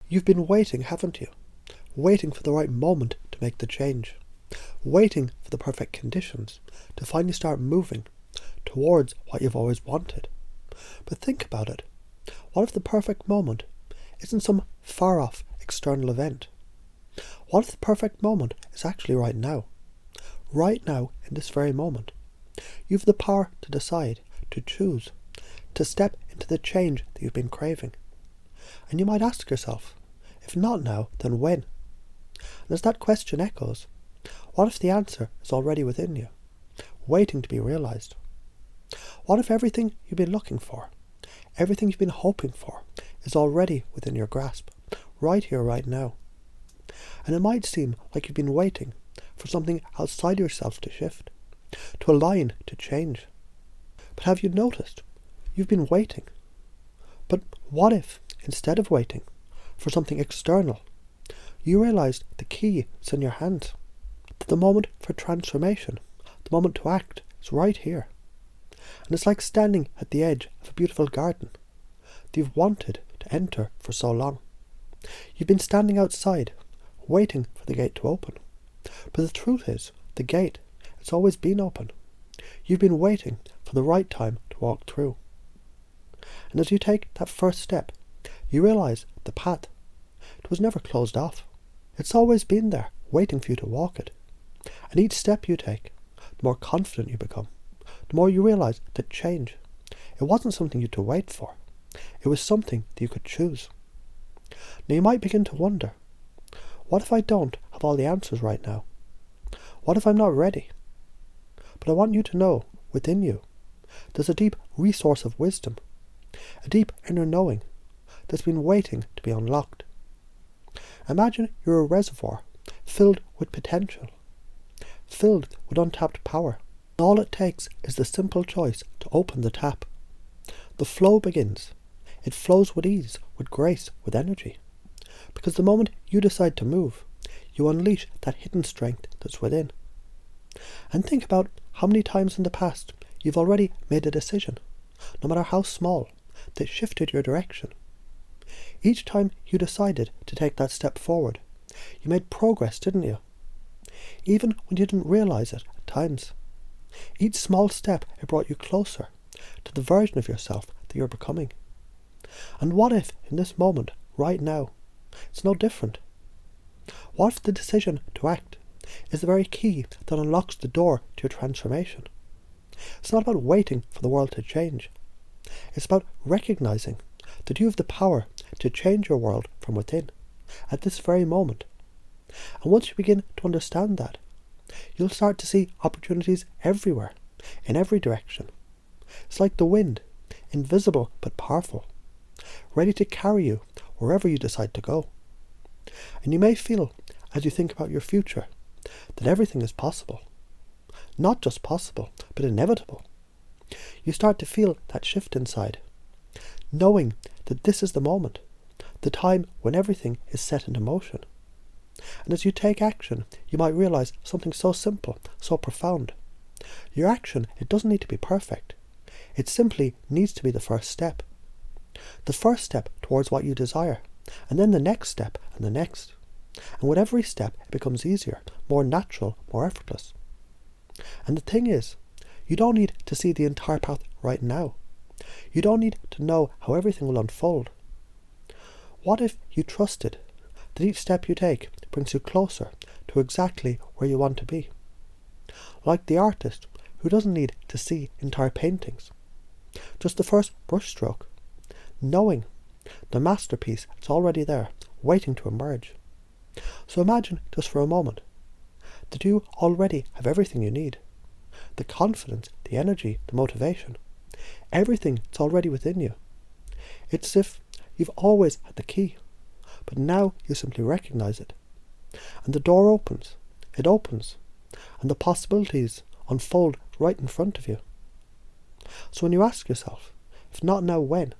You've been waiting, haven't you? Waiting for the right moment to make the change. Waiting for the perfect conditions to finally start moving towards what you've always wanted. But think about it. What if the perfect moment isn't some far-off external event? What if the perfect moment is actually right now? Right now, in this very moment. You have the power to decide, to choose, to step into the change that you've been craving. And you might ask yourself, if not now, then when? And as that question echoes, what if the answer is already within you, waiting to be realized? What if everything you've been looking for, everything you've been hoping for, is already within your grasp, right here, right now? And it might seem like you've been waiting for something outside yourself to shift, to align, to change. But have you noticed? You've been waiting. But what if, instead of waiting for something external, you realized the key is in your hands? That the moment for transformation, the moment to act, is right here. And it's like standing at the edge of a beautiful garden that you've wanted to enter for so long. You've been standing outside, waiting for the gate to open. But the truth is, the gate has always been open. You've been waiting for the right time to walk through. And as you take that first step, you realize the path, it was never closed off. It's always been there, waiting for you to walk it. And each step you take, the more confident you become, the more you realize that change, it wasn't something you had to wait for. It was something that you could choose. Now you might begin to wonder, what if I don't have all the answers right now? What if I'm not ready? But I want you to know, within you, there's a deep resource of wisdom, a deep inner knowing that's been waiting to be unlocked. Imagine you're a reservoir filled with potential, filled with untapped power. All it takes is the simple choice to open the tap. The flow begins. It flows with ease, with grace, with energy. Because the moment you decide to move, you unleash that hidden strength that's within. And think about how many times in the past you've already made a decision, no matter how small, that shifted your direction. Each time you decided to take that step forward, you made progress, didn't you? Even when you didn't realize it at times. Each small step, it brought you closer to the version of yourself that you're becoming. And what if, in this moment, right now, it's no different? What if the decision to act is the very key that unlocks the door to your transformation? It's not about waiting for the world to change. It's about recognizing that you have the power to change your world from within, at this very moment. And once you begin to understand that, you'll start to see opportunities everywhere, in every direction. It's like the wind, invisible but powerful, ready to carry you wherever you decide to go. And you may feel, as you think about your future, that everything is possible. Not just possible, but inevitable. You start to feel that shift inside, knowing that this is the moment, the time when everything is set into motion. And as you take action, you might realize something so simple, so profound. Your action, it doesn't need to be perfect. It simply needs to be the first step. The first step towards what you desire, and then the next step and the next. And with every step, it becomes easier, more natural, more effortless. And the thing is, you don't need to see the entire path right now. You don't need to know how everything will unfold. What if you trusted that each step you take brings you closer to exactly where you want to be? Like the artist who doesn't need to see entire paintings, just the first brushstroke, knowing the masterpiece is already there, waiting to emerge. So imagine just for a moment that you already have everything you need. The confidence, the energy, the motivation. Everything is already within you. It's as if you've always had the key, but now you simply recognize it. And the door opens, it opens, and the possibilities unfold right in front of you. So when you ask yourself, if not now, when?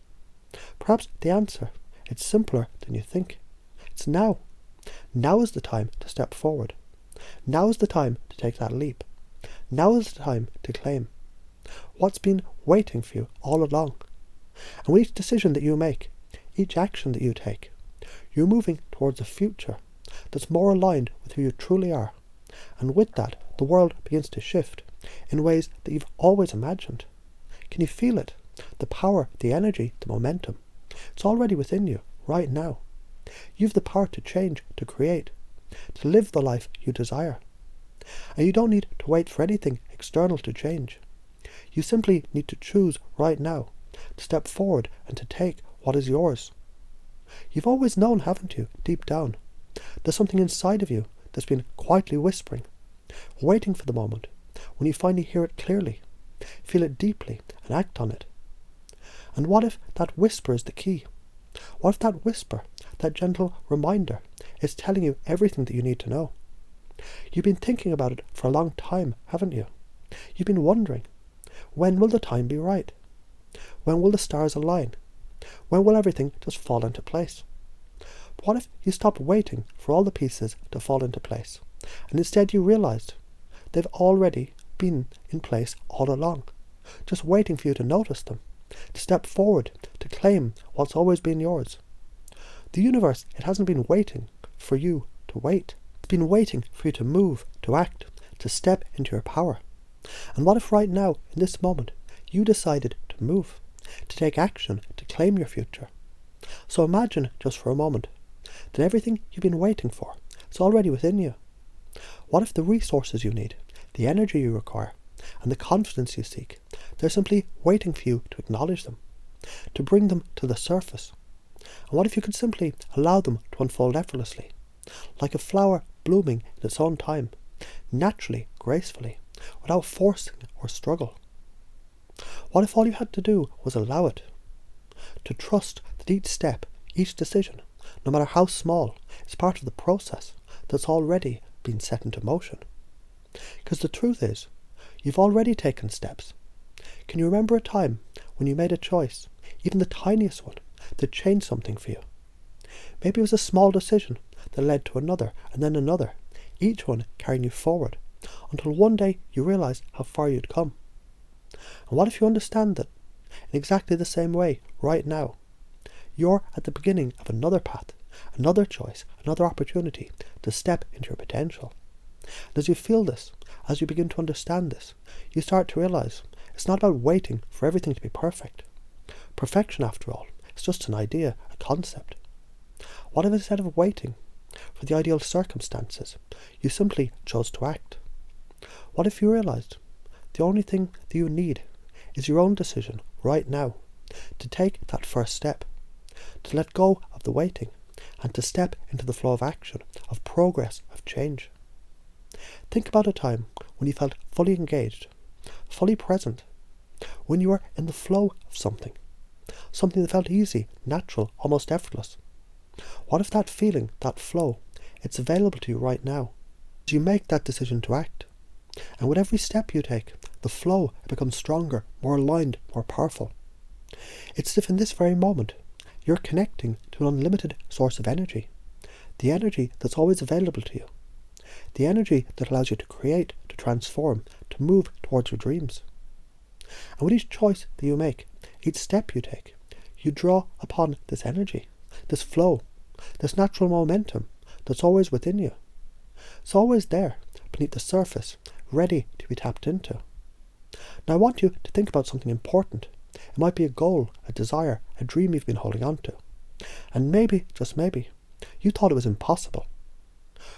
Perhaps the answer, it's simpler than you think. It's now. Now is the time to step forward. Now is the time to take that leap. Now is the time to claim what's been waiting for you all along. And with each decision that you make, each action that you take, You're moving towards a future that's more aligned with who you truly are. And with that, the world begins to shift in ways that you've always imagined. Can you feel it? The power, the energy, the momentum. It's already within you, right now. You've the power to change, to create, to live the life you desire. And you don't need to wait for anything external to change. You simply need to choose right now, to step forward and to take what is yours. You've always known, haven't you, deep down? There's something inside of you that's been quietly whispering, waiting for the moment when you finally hear it clearly, feel it deeply, and act on it. And what if that whisper is the key? What if that whisper, that gentle reminder, is telling you everything that you need to know? You've been thinking about it for a long time, haven't you? You've been wondering, when will the time be right? When will the stars align? When will everything just fall into place? But what if you stopped waiting for all the pieces to fall into place, and instead you realized they've already been in place all along, just waiting for you to notice them, to step forward, to claim what's always been yours? The universe, it hasn't been waiting for you to wait. It's been waiting for you to move, to act, to step into your power. And what if right now, in this moment, you decided to move, to take action, to claim your future? So imagine, just for a moment, that everything you've been waiting for is already within you. What if the resources you need, the energy you require, and the confidence you seek, they're simply waiting for you to acknowledge them, to bring them to the surface? And what if you could simply allow them to unfold effortlessly, like a flower blooming in its own time, naturally, gracefully, without forcing or struggle? What if all you had to do was allow it? To trust that each step, each decision, no matter how small, is part of the process that's already been set into motion. Because the truth is, you've already taken steps. Can you remember a time when you made a choice, even the tiniest one, that changed something for you? Maybe it was a small decision that led to another and then another, each one carrying you forward, until one day you realised how far you'd come. And what if you understand that, in exactly the same way, right now, you're at the beginning of another path, another choice, another opportunity to step into your potential? And as you feel this, as you begin to understand this, you start to realise it's not about waiting for everything to be perfect. Perfection, after all, is just an idea, a concept. What if instead of waiting for the ideal circumstances, you simply chose to act? What if you realised the only thing that you need is your own decision right now, to take that first step, to let go of the waiting, and to step into the flow of action, of progress, of change? Think about a time when you felt fully engaged, fully present, when you were in the flow of something that felt easy, natural, almost effortless. What if that feeling, that flow, it's available to you right now, as you make that decision to act? And with every step you take, the flow becomes stronger, more aligned, more powerful. It's as if in this very moment, you're connecting to an unlimited source of energy, the energy that's always available to you, the energy that allows you to create, to transform, to move towards your dreams. And with each choice that you make, each step you take, you draw upon this energy, this flow, this natural momentum that's always within you. It's always there, beneath the surface, ready to be tapped into. Now I want you to think about something important. It might be a goal, a desire, a dream you've been holding on to. And maybe, just maybe, you thought it was impossible.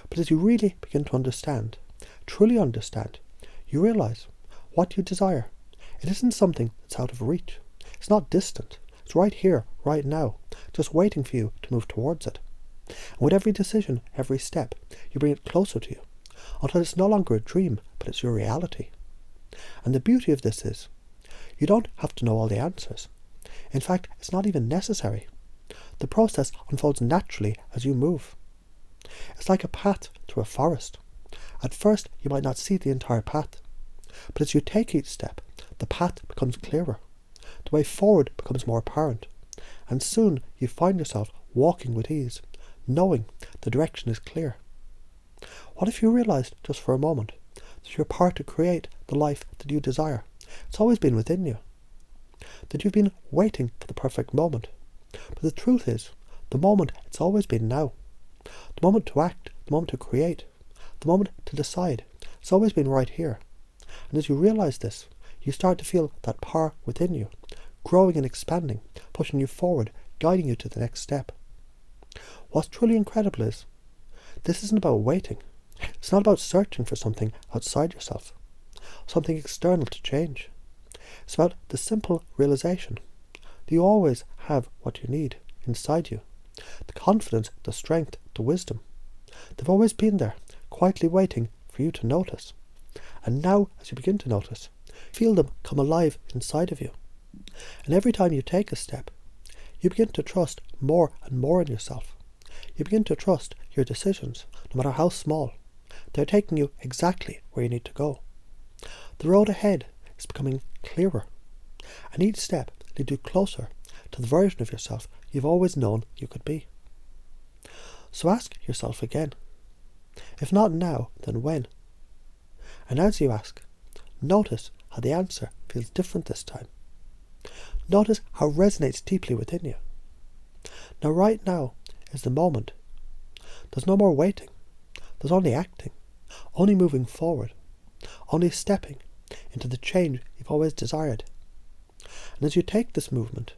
But as you really begin to understand, truly understand, you realise what you desire, it isn't something that's out of reach. It's not distant. It's right here, right now, just waiting for you to move towards it. And with every decision, every step, you bring it closer to you, until it's no longer a dream, but it's your reality. And the beauty of this is, you don't have to know all the answers. In fact, it's not even necessary. The process unfolds naturally as you move. It's like a path through a forest. At first, you might not see the entire path, but as you take each step, the path becomes clearer. The way forward becomes more apparent, and soon you find yourself walking with ease, knowing the direction is clear. What if you realised just for a moment that you're part to create the life that you desire? It's always been within you. That you've been waiting for the perfect moment. But the truth is, The moment, it's always been now. The moment to act, the moment to create, the moment to decide, it's always been right here. And as you realize this, you start to feel that power within you, growing and expanding, pushing you forward, guiding you to the next step. What's truly incredible is, this isn't about waiting. It's not about searching for something outside yourself, something external to change. It's about the simple realization that you always have what you need inside you. The confidence, the strength, the wisdom. They've always been there, quietly waiting for you to notice. And now, as you begin to notice, feel them come alive inside of you. And every time you take a step, you begin to trust more and more in yourself. You begin to trust your decisions, no matter how small. They're taking you exactly where you need to go. The road ahead is becoming clearer, and each step leads you closer to the version of yourself you've always known you could be. So ask yourself again, if not now, then when? And as you ask, notice how the answer feels different this time. Notice how it resonates deeply within you. Now, right now is the moment. There's no more waiting. There's only acting, only moving forward, only stepping into the change you've always desired. And as you take this movement,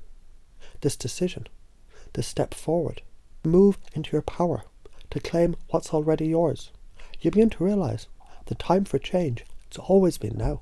this decision, this step forward, move into your power to claim what's already yours, you begin to realize the time for change, it's always been now.